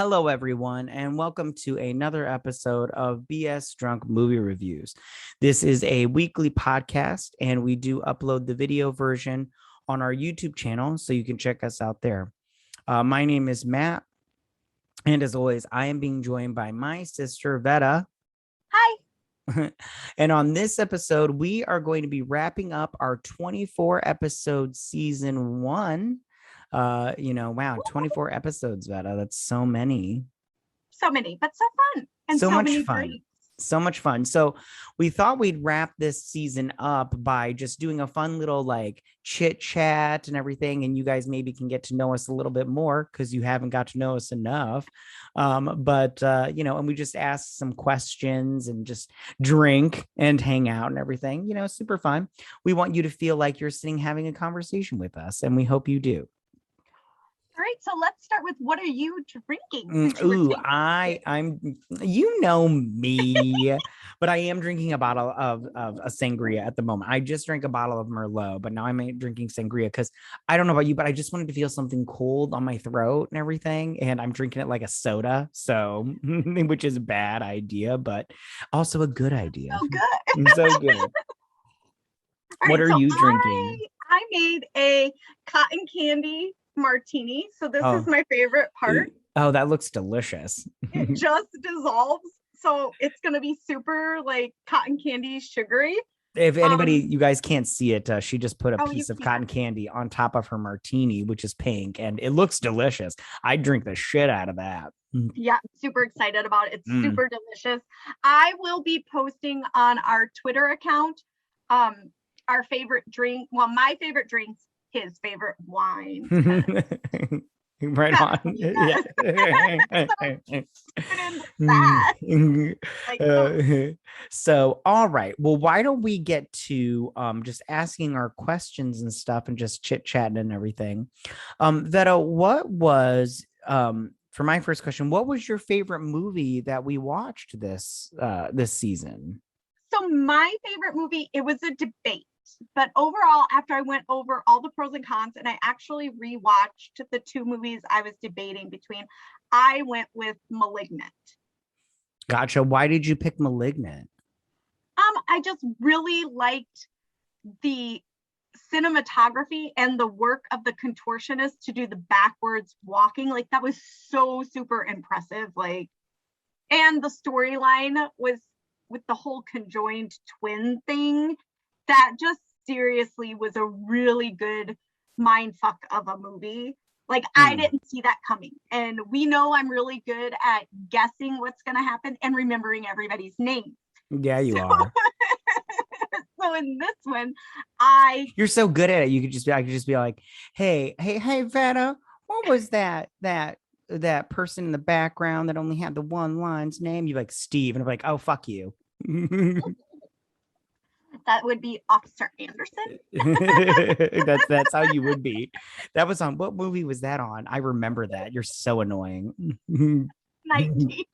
Hello, everyone, and welcome to another episode of BS Drunk Movie Reviews. This is a weekly podcast, and we do upload the video version on our YouTube channel, so you can check us out there. My name is Matt, and as always, I am being joined by my sister, Vetta. Hi. And on this episode, we are going to be wrapping up our 24 episode season one. Wow, 24 episodes, Vetta. That's so many. So many, but so fun. And so much many fun. drinks. So much fun. So we thought we'd wrap this season up by just doing a fun little like chit chat and everything. And you guys maybe can get to know us a little bit more because you haven't got to know us enough. And we just ask some questions and just drink and hang out and everything, super fun. We want you to feel like you're sitting having a conversation with us, and we hope you do. All right, so let's start with, what are you drinking? I'm me, but I am drinking a bottle of a sangria at the moment. I just drank a bottle of Merlot, but now I'm drinking sangria because I don't know about you, but I just wanted to feel something cold on my throat and everything, and I'm drinking it like a soda, so which is a bad idea, but also a good idea. So good. So good. What are you drinking? I made a cotton candy martini, so this is my favorite part. Oh, that looks delicious. It just dissolves, so it's gonna be super like cotton candy sugary. If anybody, you guys can't see it, she just put a piece of cotton candy on top of her martini, which is pink, and it looks delicious. I drink the shit out of that. Yeah, super excited about it. It's super delicious. I will be posting on our Twitter account our favorite drink. Well, my favorite drinks, his favorite wine. Right on. So, all right. Well, why don't we get to just asking our questions and stuff and just chit chatting and everything. Vetta, what was for my first question, what was your favorite movie that we watched this season? So my favorite movie, it was a debate. But overall, after I went over all the pros and cons, and I actually rewatched the two movies I was debating between, I went with Malignant. Gotcha. Why did you pick Malignant? I just really liked the cinematography and the work of the contortionist to do the backwards walking. Like, that was so super impressive. Like, and the storyline was with the whole conjoined twin thing. That just seriously was a really good mind fuck of a movie. Like, I didn't see that coming. And we know I'm really good at guessing what's going to happen and remembering everybody's name. Yeah, you are. So in this one, you're so good at it. I could just be like, hey, Vetta, what was that person in the background that only had the one line's name? You're like, Steve. And I'm like, oh, fuck you. That would be Officer Anderson. That's how you would be. That was on, what movie was that on? I remember that. You're so annoying. 19.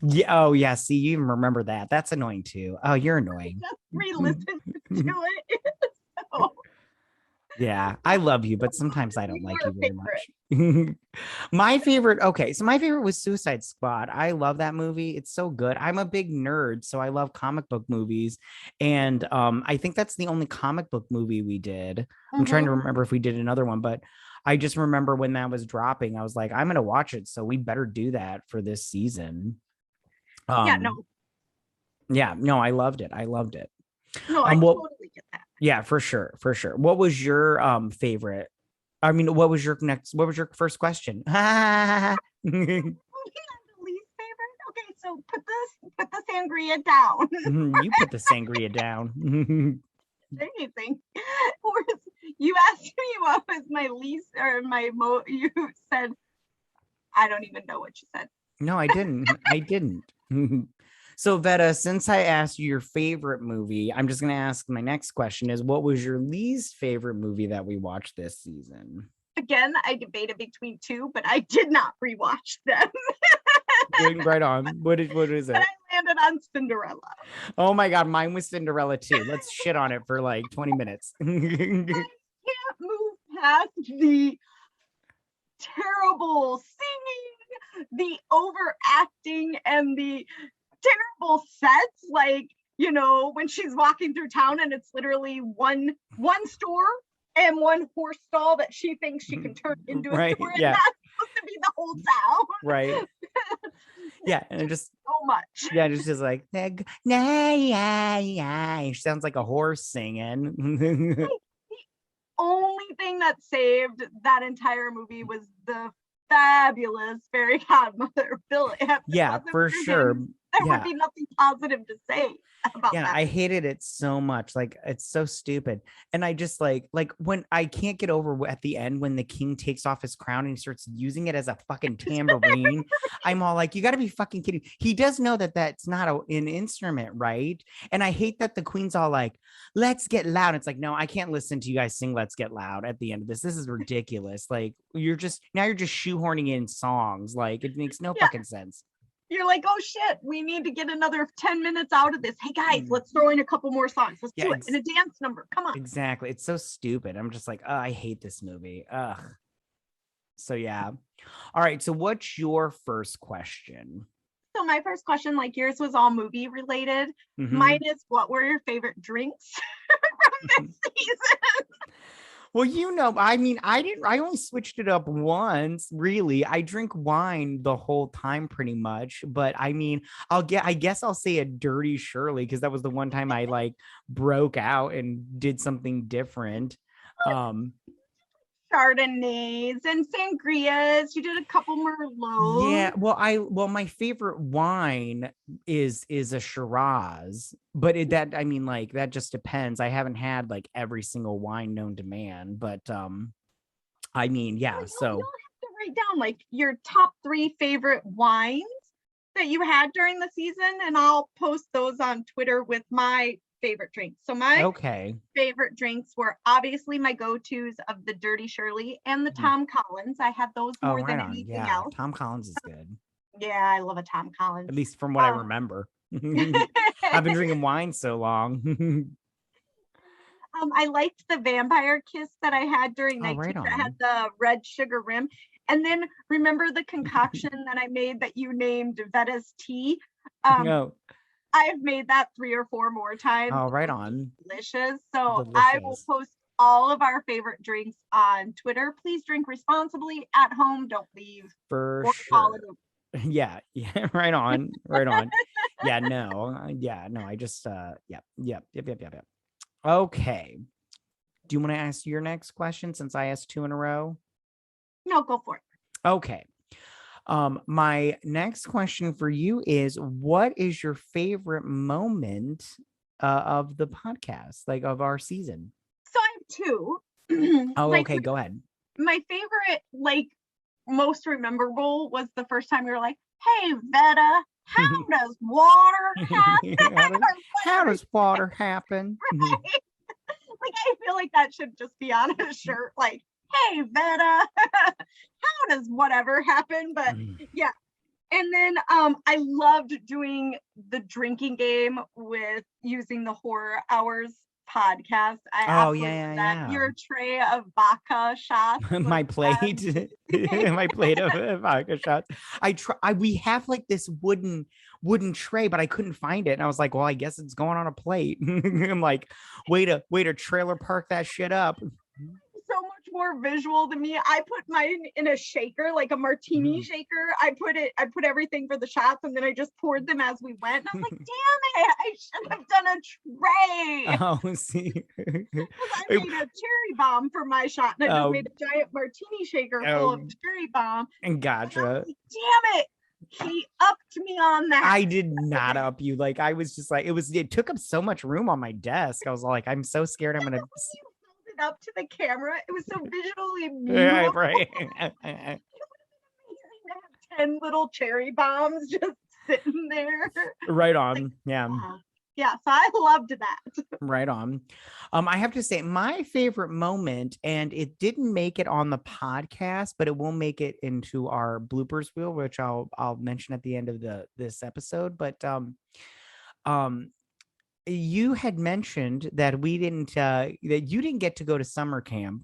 Yeah. Oh yeah. See, you even remember that. That's annoying too. Oh, you're annoying. I just re-listened to it. So. Yeah, I love you, but sometimes I don't like you very much. My favorite was Suicide Squad. I love that movie. It's so good. I'm a big nerd, so I love comic book movies. And I think that's the only comic book movie we did. I'm trying to remember if we did another one, but I just remember when that was dropping, I was like, I'm going to watch it. So we better do that for this season. Yeah, no, I loved it. No, I totally get that. Yeah, for sure. What was your favorite? I mean, what was your first question? Least favorite? Okay, so put the sangria down. You put the sangria down. Anything. You asked me what was my least or my you said, I don't even know what you said. No, I didn't. So, Vetta, since I asked you your favorite movie, I'm just going to ask my next question is, what was your least favorite movie that we watched this season? Again, I debated between two, but I did not rewatch them. Right on. What is it? But I landed on Cinderella. Oh my God, mine was Cinderella too. Let's shit on it for like 20 minutes. I can't move past the terrible singing, the overacting and the terrible sets, like, you know, when she's walking through town and it's literally one store and one horse stall that she thinks she can turn into a Right. store, and Yeah. that's supposed to be the whole town. Right. Yeah. And it just, So much. yeah, just like, she sounds like a horse singing. Only thing that saved that entire movie was the fabulous fairy godmother Billy. If it Yeah, wasn't for sure. him, there would Yeah. be nothing positive to say about Yeah, that. I hated it so much. Like, it's so stupid. And I just like when I can't get over at the end when the king takes off his crown and he starts using it as a fucking tambourine. I'm all like, you got to be fucking kidding. He does know that that's not an instrument, right? And I hate that the queen's all like, let's get loud. It's like, no, I can't listen to you guys sing Let's Get Loud at the end of this. This is ridiculous. Like, you're just shoehorning in songs. Like, it makes no Yeah. fucking sense. You're like, oh shit, we need to get another 10 minutes out of this. Hey guys, let's throw in a couple more songs. Let's do it in a dance number. Come on. Exactly. It's so stupid. I'm just like, oh, I hate this movie. Ugh. So yeah. All right. So what's your first question? So my first question, like yours was all movie related. Mm-hmm. Mine is, what were your favorite drinks from this season? Well, you know, I mean, I only switched it up once, really. I drink wine the whole time pretty much, but I mean, I guess I'll say a Dirty Shirley because that was the one time I like broke out and did something different. Chardonnays and sangrias. You did a couple Merlots. Yeah, well, my favorite wine is a Shiraz, but I mean, like, that just depends. I haven't had like every single wine known to man, but I mean, yeah. So you'll have to write down like your top 3 favorite wines that you had during the season, and I'll post those on Twitter with my favorite drinks. So my favorite drinks were obviously my go-tos of the Dirty Shirley and the Tom Collins. I had those more than anything else. Tom Collins is good. Yeah, I love a Tom Collins. At least from what I remember. I've been drinking wine so long. I liked the Vampire Kiss that I had during night teacher. I had the red sugar rim. And then remember the concoction that I made that you named Vetta's tea? No. I've made that 3 or 4 more times. Oh, right on. Delicious. So I will post all of our favorite drinks on Twitter. Please drink responsibly at home. Don't leave. For sure. Yeah. Right on. Right on. Yeah, no. I just yep. Okay. Do you want to ask your next question since I asked 2 in a row? No, go for it. Okay. My next question for you is, what is your favorite moment of the podcast, like of our season? So I have 2. Oh, like, okay, go ahead. My favorite, like most memorable, was the first time you were like, hey, Vetta, how does water happen? How does water happen? Right? Like, I feel like that should just be on a shirt, like, hey, Vetta, how does whatever happen? But yeah. And then I loved doing the drinking game with using the Horror Hours podcast. I your tray of vodka shots. My plate. My plate of vodka shots. We have like this wooden tray, but I couldn't find it. And I was like, well, I guess it's going on a plate. I'm like, way to trailer park that shit up. So much more visual than me. I put mine in a shaker, like a martini shaker. I put everything for the shots, and then I just poured them as we went. And I was like, damn it, I should have done a tray. Oh, see. I made a cherry bomb for my shot, and I just made a giant martini shaker full of cherry bomb. And gotcha. And like, damn it. He upped me on that. I did not up you. Like, I was just like, it took up so much room on my desk. I was like, I'm so scared I'm gonna up to the camera. It was so visually beautiful. Right. 10 little cherry bombs just sitting there. Right on. Like, yeah. Yeah, so I loved that. Right on. I have to say, my favorite moment, and it didn't make it on the podcast, but it will make it into our bloopers reel, which I'll mention at the end of this episode. But you had mentioned that that you didn't get to go to summer camp.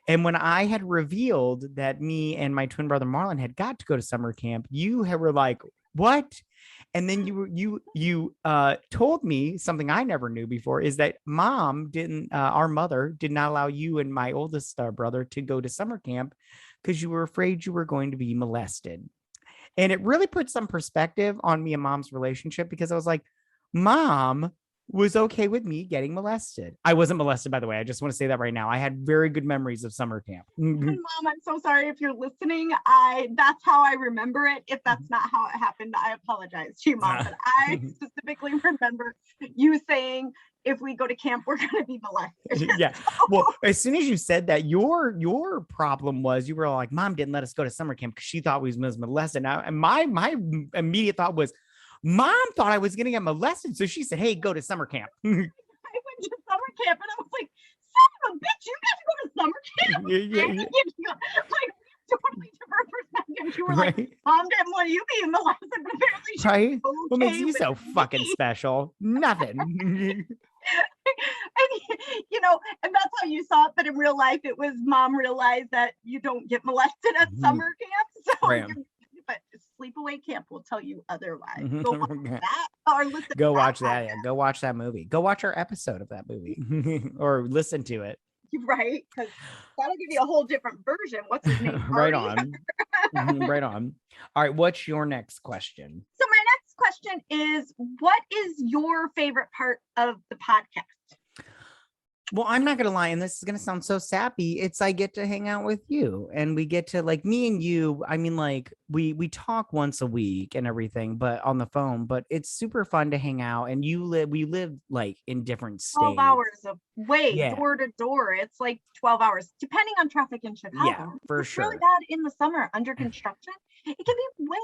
And when I had revealed that me and my twin brother Marlon had got to go to summer camp, were like, what? And then you told me something I never knew before, is that our mother did not allow you and my oldest brother to go to summer camp because you were afraid you were going to be molested. And it really put some perspective on me and mom's relationship, because I was like, mom was okay with me getting molested. I wasn't molested, by the way. I just want to say that right now. I had very good memories of summer camp. Mom, I'm so sorry if you're listening. That's how I remember it. If that's not how it happened, I apologize to you, Mom. But I specifically remember you saying, if we go to camp, we're going to be molested. Yeah. Well, as soon as you said that, your problem was you were like, Mom didn't let us go to summer camp because she thought we was molested. Now, and my immediate thought was, Mom thought I was going to get molested, so she said, "Hey, go to summer camp." I went to summer camp, and I was like, "Son of a bitch, you got to go to summer camp!" Yeah. Like, totally different perspective. You were like, Mom didn't want you being molested, but apparently she right. was What makes you so me. fucking special? Nothing. And and that's how you saw it, but in real life, it was Mom realized that you don't get molested at summer camp. So, Right. but sleepaway camp will tell you otherwise. Go watch that, or listen. Go watch that. Yeah, go watch that movie. Go watch our episode of that movie, or listen to it. Right, because that'll give you a whole different version. What's his name? Right on. Right on. All right, what's your next question? So my next question is, what is your favorite part of the podcast? Well, I'm not going to lie, and this is going to sound so sappy. It's I get to hang out with you, and we get to, like, me and you. I mean, like, we talk once a week and everything, but on the phone. But it's super fun to hang out. And we live like in different states. 12 hours of door to door. It's like 12 hours, depending on traffic in Chicago. Yeah, for sure. Really bad in the summer under construction. It can be way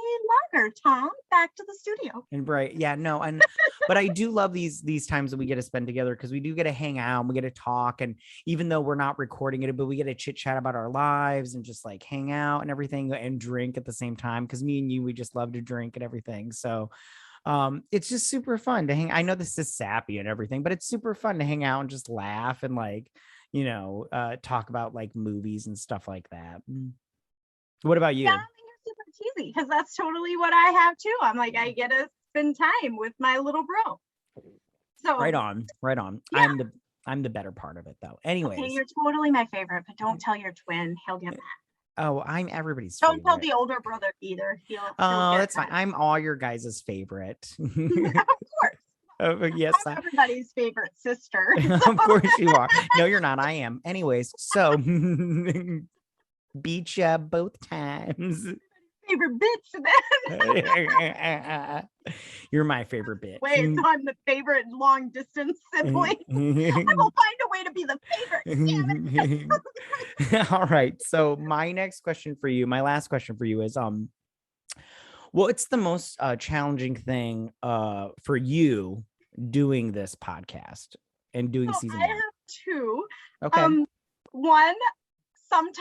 longer. Tom, back to the studio. And right, yeah, no, and but I do love these times that we get to spend together, because we do get to hang out and we get to talk, and even though we're not recording it, but we get to chit chat about our lives and just like hang out and everything, and drink at the same time, because me and you, we just love to drink and everything. So it's just super fun to hang. I know this is sappy and everything, but it's super fun to hang out and just laugh and like, talk about like movies and stuff like that. What about you? Yeah, super cheesy, because that's totally what I have too. I'm like, I get to spend time with my little bro. So right on. Yeah. I'm the better part of it though. Anyways, okay, you're totally my favorite, but don't tell your twin. He'll get mad. Oh, I'm everybody's don't favorite. Tell the older brother either. He'll that's fine. I'm all your guys' favorite. Of course. Yes, I'm everybody's favorite sister. Of course you are. No, you're not. I am. Anyways, so beat ya both times. Favorite bitch then. You're my favorite bitch. Wait, so I'm the favorite long distance sibling. I will find a way to be the favorite. All right. So my last question for you is what's the most challenging thing for you doing this podcast and doing season 1? I have two. Okay. One, sometimes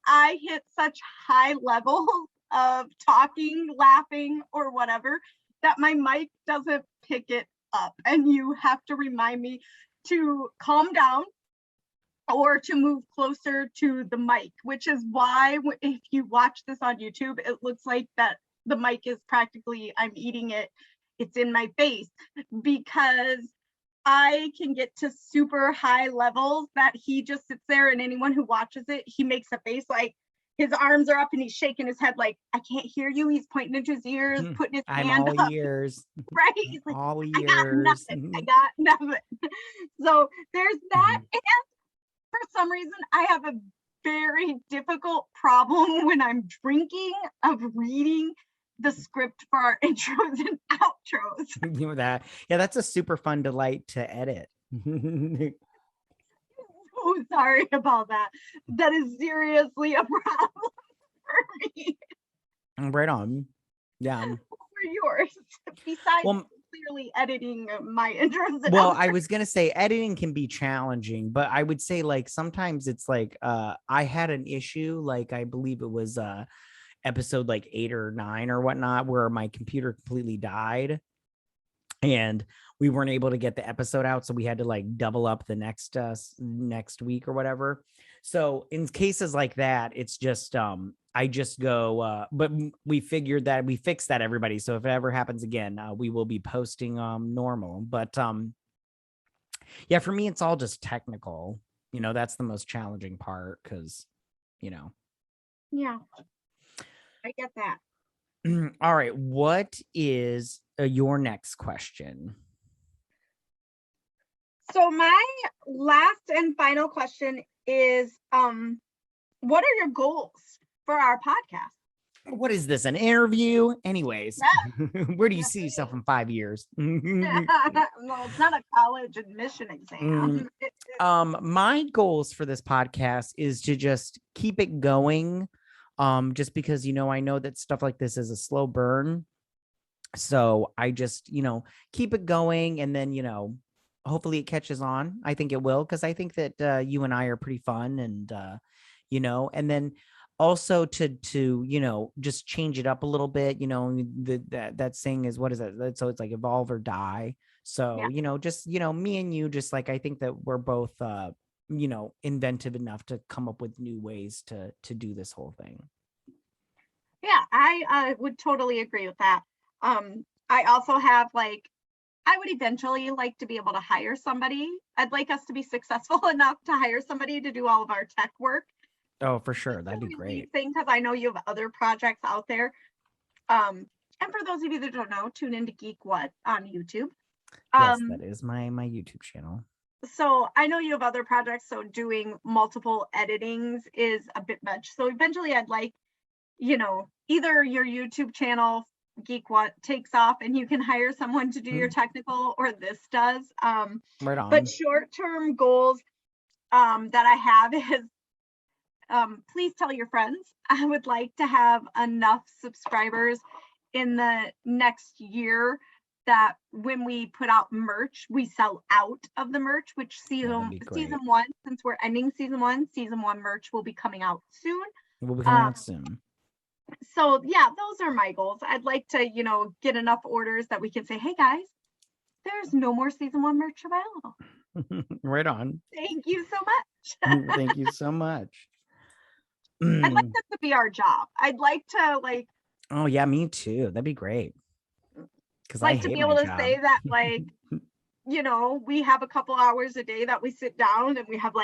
I hit such high levels of talking, laughing, or whatever that my mic doesn't pick it up, and you have to remind me to calm down or to move closer to the mic, which is why if you watch this on YouTube, it looks like that the mic is practically, I'm eating it, it's in my face, because I can get to super high levels that he just sits there, and anyone who watches it, he makes a face like his arms are up and he's shaking his head like, I can't hear you. He's pointing into his ears, putting his hand all up. Ears. Right? He's like, all I got nothing. I got nothing. So there's that. And for some reason, I have a very difficult problem when I'm drinking of reading the script for our intros and outros. Yeah, that's a super fun delight to edit. Oh, sorry about that. That is seriously a problem for me. Right on. Yeah. What were yours? Besides clearly editing my intros. Well, I was gonna say editing can be challenging, but I would say like sometimes it's like I had an issue, like I believe it was episode like 8 or 9 or whatnot, where my computer completely died and we weren't able to get the episode out, so we had to like double up the next week or whatever. So in cases like that, it's just I just go but we figured that we fixed that, everybody. So if it ever happens again, we will be posting normal. But yeah, for me it's all just technical. That's the most challenging part because Yeah, I get that. all right, what is your next question? So my last and final question is, what are your goals for our podcast? What is this, an interview? Anyways, Yeah. where do you see yourself in 5 years? Well, it's not a college admission exam. My goals for this podcast is to just keep it going. Just because, I know that stuff like this is a slow burn. So I just, keep it going, and then, hopefully it catches on. I think it will, because I think that you and I are pretty fun, and and then also to just change it up a little bit. That saying is, what is that? So it's like evolve or die. So, Yeah. just, me and you, just like, I think that we're both inventive enough to come up with new ways to do this whole thing. Yeah, I would totally agree with that. I also have I would eventually like to be able to hire somebody. I'd like us to be successful enough to hire somebody to do all of our tech work. Oh, for sure. That'd be great. Thing, because I know you have other projects out there. And for those of you that don't know, tune into Geek What on YouTube. Yes, that is my YouTube channel. So I know you have other projects, so doing multiple editings is a bit much. So eventually I'd like, either your YouTube channel, Geek What, takes off and you can hire someone to do your technical, or this does. Right on. But short-term goals that I have is, please tell your friends. I would like to have enough subscribers in the next year that when we put out merch, we sell out of the merch, which season one, since we're ending season one merch will be coming out soon. We'll be coming out soon. So yeah, those are my goals. I'd like to, get enough orders that we can say, hey guys, there's no more season one merch available. Right on. Thank you so much. Thank you so much. I'd like this to be our job. I'd like to oh yeah, me too. That'd be great. Because to be able to say that we have a couple hours a day that we sit down and we have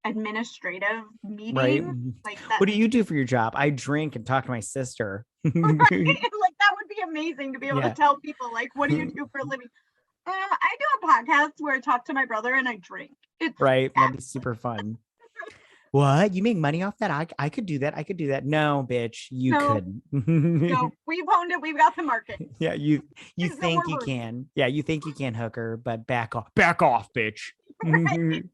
administrative meetings. Right. What do you do for your job? I drink and talk to my sister. Right? That would be amazing to be able to tell people what do you do for a living? I do a podcast where I talk to my brother and I drink. It's right. That'd be super fun. What? You make money off that? I could do that. I could do that. No, bitch, you couldn't. No, we've owned it. We've got the market. Yeah, you think you can. Yeah, you think you can, hooker, but back off. Back off, bitch. Right.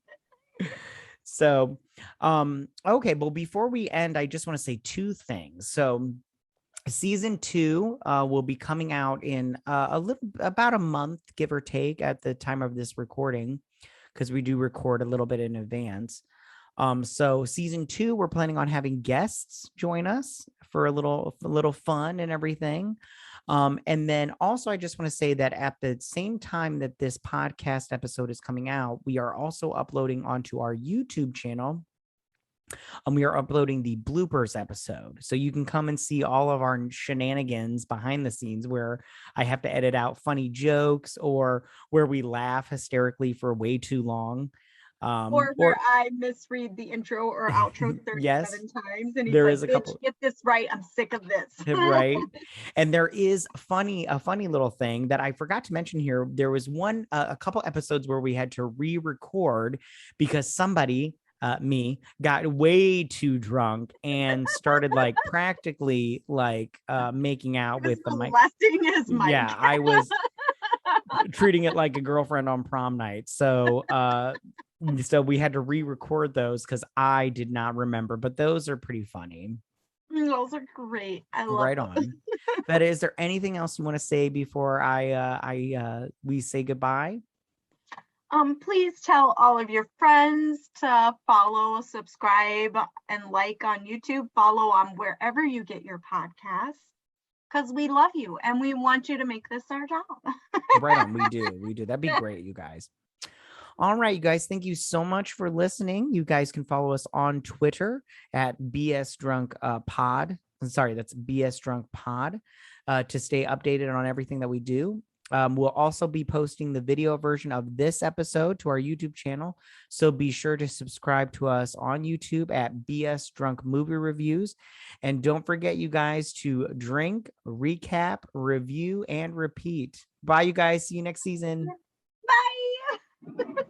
So, okay, well, before we end, I just want to say two things. So season 2 will be coming out in about a month, give or take, at the time of this recording, because we do record a little bit in advance. So season 2, we're planning on having guests join us for a little fun and everything. And then also, I just want to say that at the same time that this podcast episode is coming out, we are also uploading onto our YouTube channel. We are uploading the bloopers episode. So you can come and see all of our shenanigans behind the scenes, where I have to edit out funny jokes, or where we laugh hysterically for way too long. Or where I misread the intro or outro 37 times, and he's there like, is a bitch, couple. Get this right. I'm sick of this. Right. And there is a funny little thing that I forgot to mention here. There was a couple episodes where we had to re-record because somebody, me, got way too drunk and started practically making out with the mic. His mic. Yeah, I was treating it like a girlfriend on prom night. So we had to re-record those because I did not remember, but those are pretty funny. Those are great. I love right on. But is there anything else you want to say before we say goodbye? Please tell all of your friends to follow, subscribe, and like on YouTube. Follow on wherever you get your podcasts, because we love you and we want you to make this our job. Right on. We do. That'd be great, you guys. All right, you guys, thank you so much for listening. You guys can follow us on Twitter at BS Drunk Pod. Sorry, that's BS Drunk Pod to stay updated on everything that we do. We'll also be posting the video version of this episode to our YouTube channel. So be sure to subscribe to us on YouTube at BS Drunk Movie Reviews. And don't forget, you guys, to drink, recap, review, and repeat. Bye, you guys. See you next season. Bye.